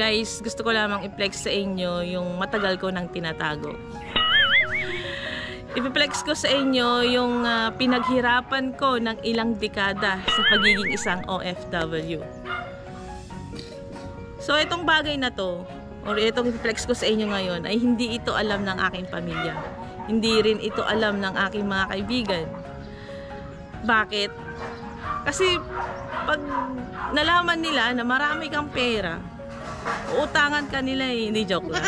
Guys, gusto ko lamang i-flex sa inyo yung matagal ko nang tinatago. I-flex ko sa inyo yung pinaghirapan ko ng ilang dekada sa pagiging isang OFW. So, itong bagay na to, or itong i-flex ko sa inyo ngayon, ay hindi ito alam ng aking pamilya. Hindi rin ito alam ng aking mga kaibigan. Bakit? Kasi, pag nalaman nila na marami kang pera, uutangan ka nila eh. Hindi, joke lang.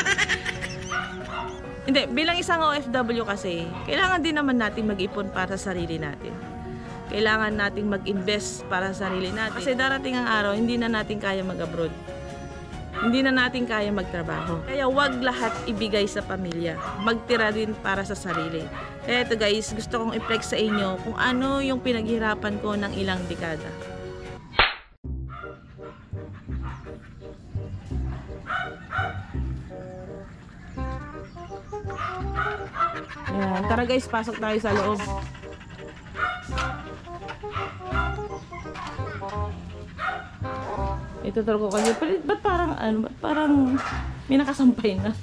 Hindi, bilang isang OFW kasi, kailangan din naman natin mag-ipon para sa sarili natin. Kailangan natin mag-invest para sa sarili natin. Kasi darating ang araw, hindi na natin kaya mag-abroad. Hindi na natin kaya magtrabaho. Kaya wag lahat ibigay sa pamilya. Magtira din para sa sarili. Kaya ito guys, gusto kong i-flex sa inyo kung ano yung pinaghirapan ko ng ilang dekada. Ayan, tara guys, pasok tayo sa loob. Ituturo ko kasi, ba't parang may nakasampay na?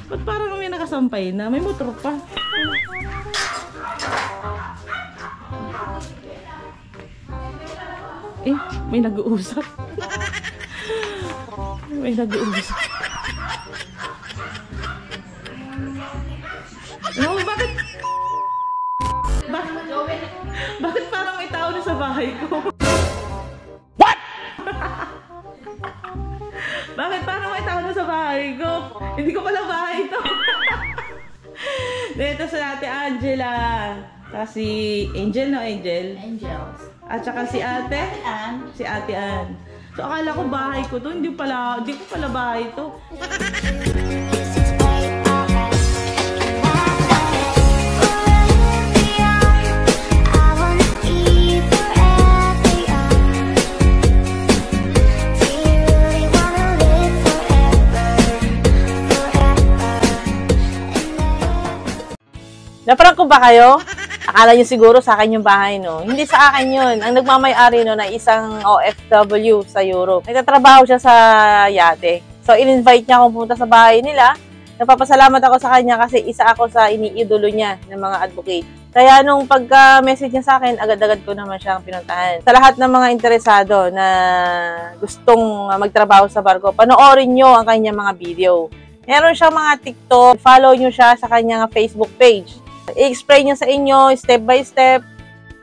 Ba't parang may nakasampay na? May motor pa. Eh, may nag-uusap. May nag-uusap. No, bakit? Bakit parang may tao na sa bahay ko? What? Bakit parang may tao na sa bahay ko? Hindi ko pala bahay ito. Dito sa Ate Angela. Si Angel, no? Angel? Angels. At saka si Ate? Ann. Si Ate Ann. So akala ko bahay ko to. Hindi ko pala bahay ito. Naprank ko ba kayo? Akala nyo siguro sa akin yung bahay, no? Hindi sa akin yun. Ang nagmamay-ari no, na isang OFW sa Europe. Nagtatrabaho siya sa yate. So, in-invite niya akong pumunta sa bahay nila. Napapasalamat ako sa kanya kasi isa ako sa iniidolo niya ng mga advocate. Kaya nung pagka-message niya sa akin, agad-agad ko naman siyang pinuntahan. Sa lahat ng mga interesado na gustong magtrabaho sa barko, panoorin nyo ang kanyang mga video. Meron siyang mga TikTok. Follow nyo siya sa kanyang Facebook page. I-explain niya sa inyo, step by step.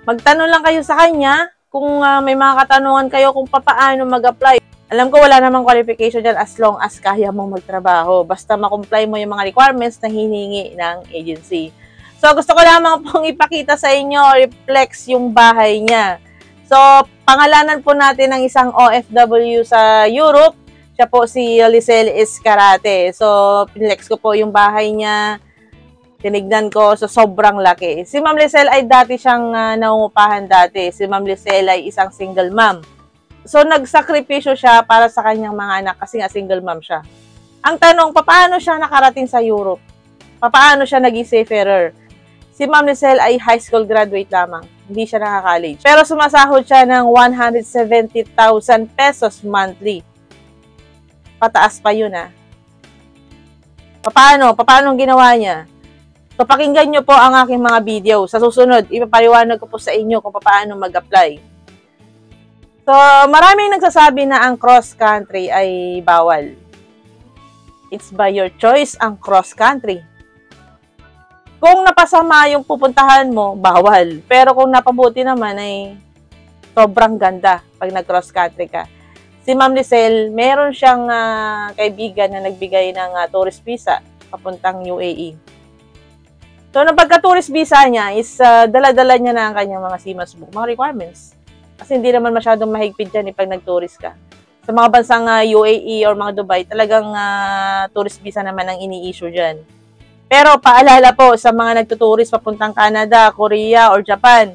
Magtanong lang kayo sa kanya kung may mga katanungan kayo kung paano mag-apply. Alam ko wala namang qualification dyan as long as kaya mong magtrabaho. Basta makomply mo yung mga requirements na hinihingi ng agency. So, gusto ko lamang pong ipakita sa inyo, reflex yung bahay niya. So, pangalanan po natin ng isang OFW sa Europe. Siya po si Lisel Escarate. So, pinlex ko po yung bahay niya. Tinignan ko, so sobrang laki. Si Ma'am Lisel ay dati siyang nangungupahan dati. Si Ma'am Lisel ay isang single mom. So, nagsakripisyo siya para sa kanyang mga anak kasi nga single mom siya. Ang tanong, paano siya nakarating sa Europe? Paano siya naging seafarer? Si Ma'am Lisel ay high school graduate lamang. Hindi siya nakaka-college. Pero sumasahod siya ng 170,000 pesos monthly. Pataas pa yun, ha? Paano ang ginawa niya? So, pakinggan nyo po ang aking mga video. Sa susunod, ipapaliwanag ko po sa inyo kung paano mag-apply. So, maraming nagsasabi na ang cross-country ay bawal. It's by your choice ang cross-country. Kung napasama yung pupuntahan mo, bawal. Pero kung napabuti naman ay sobrang ganda pag nag-cross-country ka. Si Ma'am Lisel, meron siyang kaibigan na nagbigay ng tourist visa papuntang UAE. So, nang pagka-tourist visa niya is dala-dala niya na ang kanyang mga SEMAS book, mga requirements. Kasi hindi naman masyadong mahigpit yan pag nag-tourist ka. Sa mga bansang UAE or mga Dubai, talagang tourist visa naman ang ini-issue dyan. Pero paalala po sa mga nagtutourist papuntang Canada, Korea, or Japan,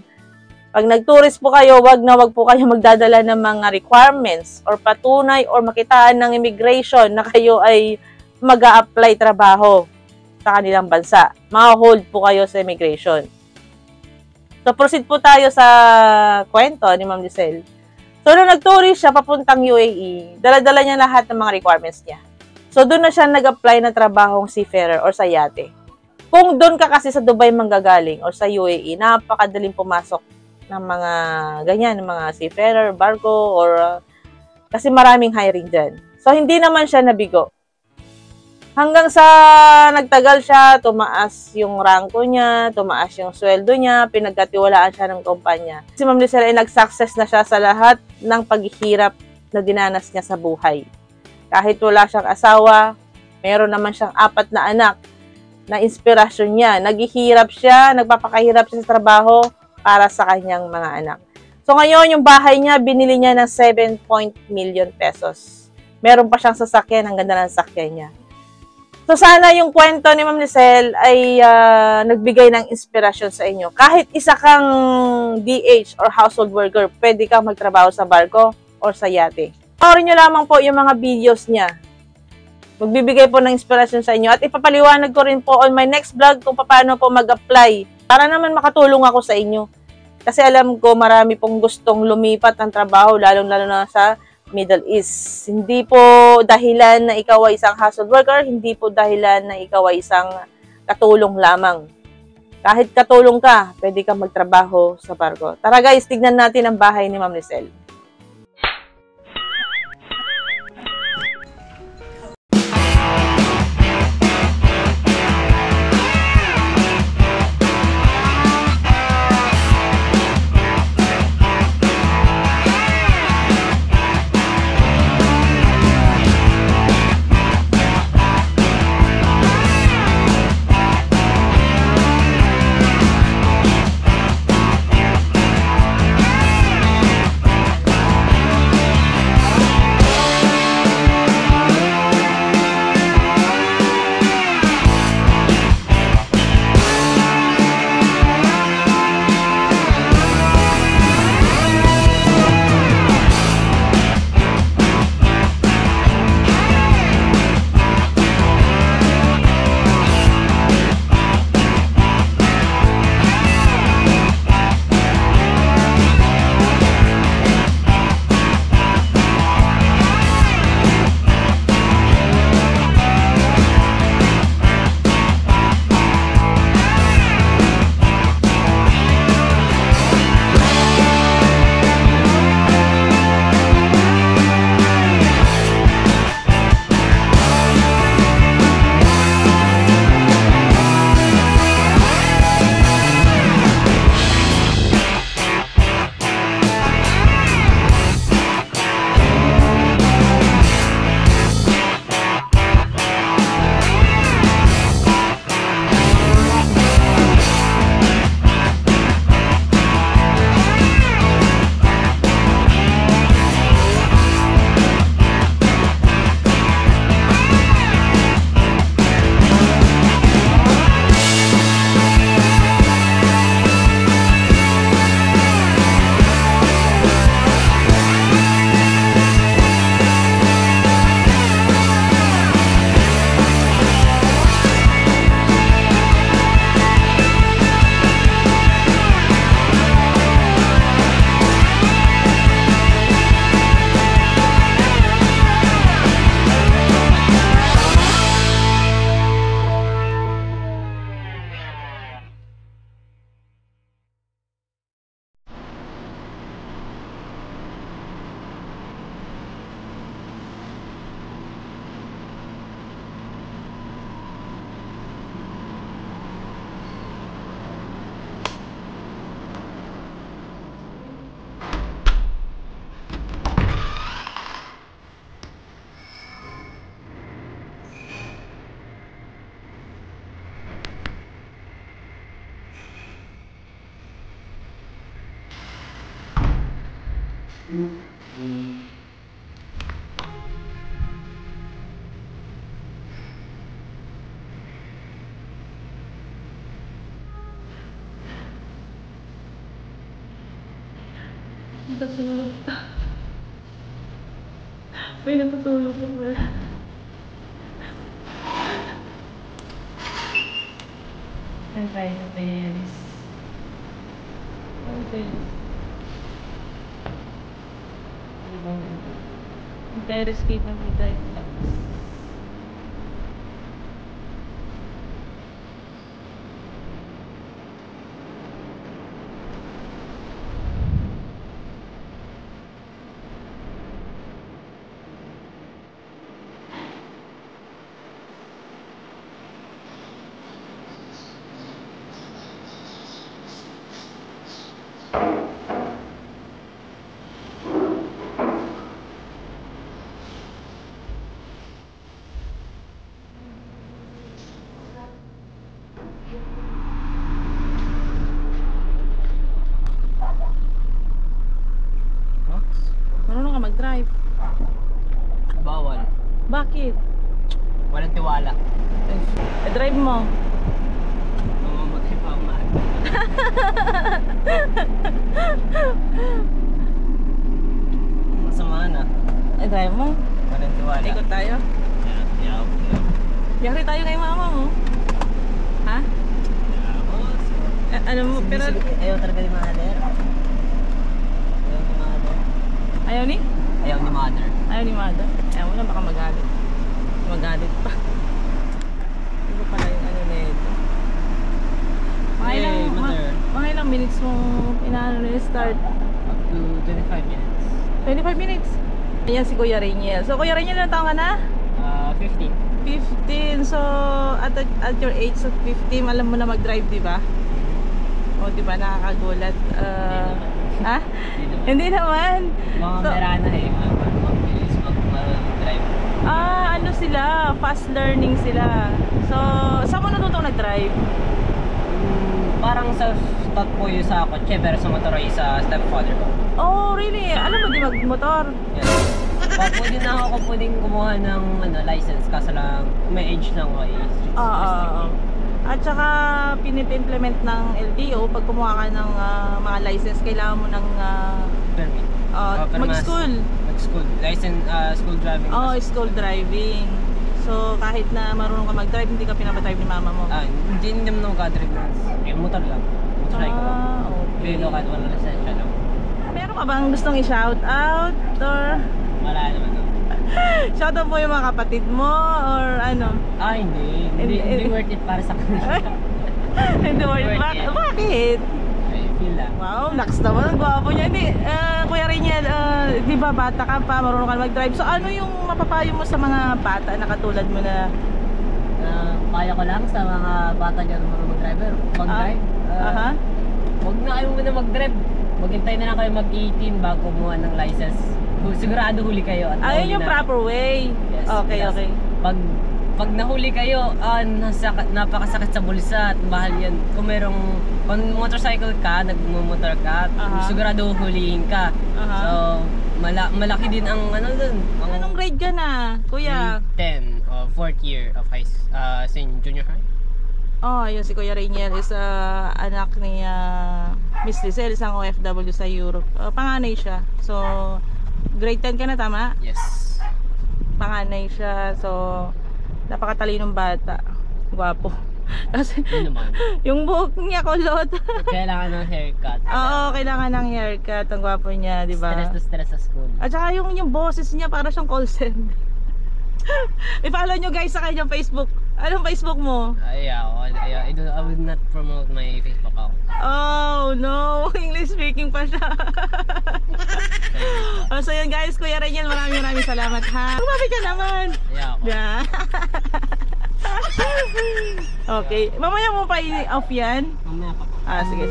pag nag-tourist po kayo, wag po kayo magdadala ng mga requirements or patunay or makitaan ng immigration na kayo ay mag-a-apply trabaho sa kanilang bansa. Ma-hold po kayo sa immigration. So, proceed po tayo sa kwento ni Ma'am Lisel. So, nung nag-tourist siya papuntang UAE, dala-dala niya lahat ng mga requirements niya. So, doon na siya nag-apply na trabahong seafarer or sa yate. Kung doon ka kasi sa Dubai manggagaling or sa UAE, napakadaling pumasok ng mga ganyan, ng mga seafarer, barko, or kasi maraming hiring dyan. So, hindi naman siya nabigo. Hanggang sa nagtagal siya, tumaas yung ranko niya, tumaas yung sweldo niya, pinagkatiwalaan siya ng kumpanya. Si Ma'am Lizelle ay nag-success na siya sa lahat ng paghihirap na dinanas niya sa buhay. Kahit wala siyang asawa, meron naman siyang 4 na anak na inspirasyon niya. Naghihirap siya, nagpapakahirap siya sa trabaho para sa kanyang mga anak. So ngayon, yung bahay niya, binili niya ng 7 million pesos. Meron pa siyang sasakyan, ang ganda ng sasakyan niya. So sana yung kwento ni Ma'am Lizelle ay nagbigay ng inspirasyon sa inyo. Kahit isa kang DH or household worker, pwede kang magtrabaho sa barko or sa yate. Panoorin nyo lamang po yung mga videos niya. Magbibigay po ng inspirasyon sa inyo. At ipapaliwanag ko rin po on my next vlog kung paano po mag-apply. Para naman makatulong ako sa inyo. Kasi alam ko marami pong gustong lumipat ng trabaho, lalong-lalo na sa Middle East. Hindi po dahilan na ikaw ay isang household worker, hindi po dahilan na ikaw ay isang katulong lamang. Kahit katulong ka, pwede kang magtrabaho sa barko. Tara guys, tignan natin ang bahay ni Ma'am Lizelle. Natutulog pa. May natutulog pa ba? Ang kaya na Payaris. Ang kaya. Terrace kita yun. Marunong ka mag-drive? Bawal. Bakit? Walang tiwala. Drive mo. Mamamatay pa ang mahal. Masama na. Drive mo. Walang tiwala. Ikot tayo. Yeah. Yari tayo kay mama mo. Ha? Ano mo, pero Ayaw talaga ni mother. ayaw ni? Ayaw ni mother. Ayaw ni mother. Ayaw mo lang, baka magalit. Magalit pa. Hindi ko pala yung ano na ito. Mga ilang minutes mo inaano na start? Up to 25 minutes. 25 minutes. Ayan si Kuya Rainiel. So Kuya Rainiel, ilang taon ka na? 15. 15. So at your age of 15, alam mo na mag-drive, di ba? O, di ba, nakakagulat. Ha? Hindi naman. Mga merana eh. Mabilis mag-drive. Ano sila? Fast learning sila. So, saan mo natutong nag-drive? Parang self-taught po yun sa kotse, pero sa motor ay sa stepfather ko. Oh, really? Alam mo di mag-motor? Yes. Pwede na ako pwedeng kumuha ng license, kaso lang may age lang ako Oo. At saka pinip-implement ng LTO pag kumuha ka ng mga license, kailangan mo ng permit. Mag-school. Mag-school. License, school driving. Oh, school driving. So kahit na marunong ka mag-drive, hindi ka pinapatdrive ni mama mo. Hindi naman ako ka-drive na. Yung motor lang. Motorcycle lang. Okay. Pero kahit wala lisensya lang. Meron ka bang gustong i-shout out? Or Wala naman ako. shout out mo yung mga kapatid mo? Or ano? Hindi worth it para sa kanila. Hindi worth it. Bakit? I feel lang. Wow, naks naman. Ang gwapo niya. Hindi, Kuya Rainiel, di ba bata ka pa, marunong ka mag-drive. So ano yung mapapayo mo sa mga bata na katulad mo na? Payo ko lang sa mga bata dyan na marunong mag-drive. Huwag na kayo muna mag-drive. Maghintay na lang kayo mag-18 bago kumuha ng license. Sigurado huli kayo. At Ayun yung proper way. Yes, Okay. Pag nahuli kayo, napakasakit sa bulsa at mahal yan. Kung motorcycle ka, nagmumotor ka, sigurado hulihin ka. So, malaki din ang dun. Anong grade ka na, Kuya? Grade 10, 4th year of junior high. Oh, yun si Kuya Rainiel is anak ni Miss Lizelle, isang OFW sa Europe. Panganay siya. So, grade 10 ka na, tama? Yes. Panganay siya. So, napakatalinong bata. Gwapo. Kasi, yung buhok niya kulot. Kailangan ng haircut. Oo, kailangan ng haircut. Ang gwapo niya, di ba? Stress sa school. At saka yung boses niya, para siyang call center. I-follow nyo guys sa kanyang Facebook. Anong Facebook mo? I would not promote my Facebook account. Oh no, English speaking pa siya. So yun guys, Kuya Rainiel, maraming salamat ha. Lumapit ka naman. Yeah. Okay, mamaya mo pa i-off yan? Mamaya pa. Sige.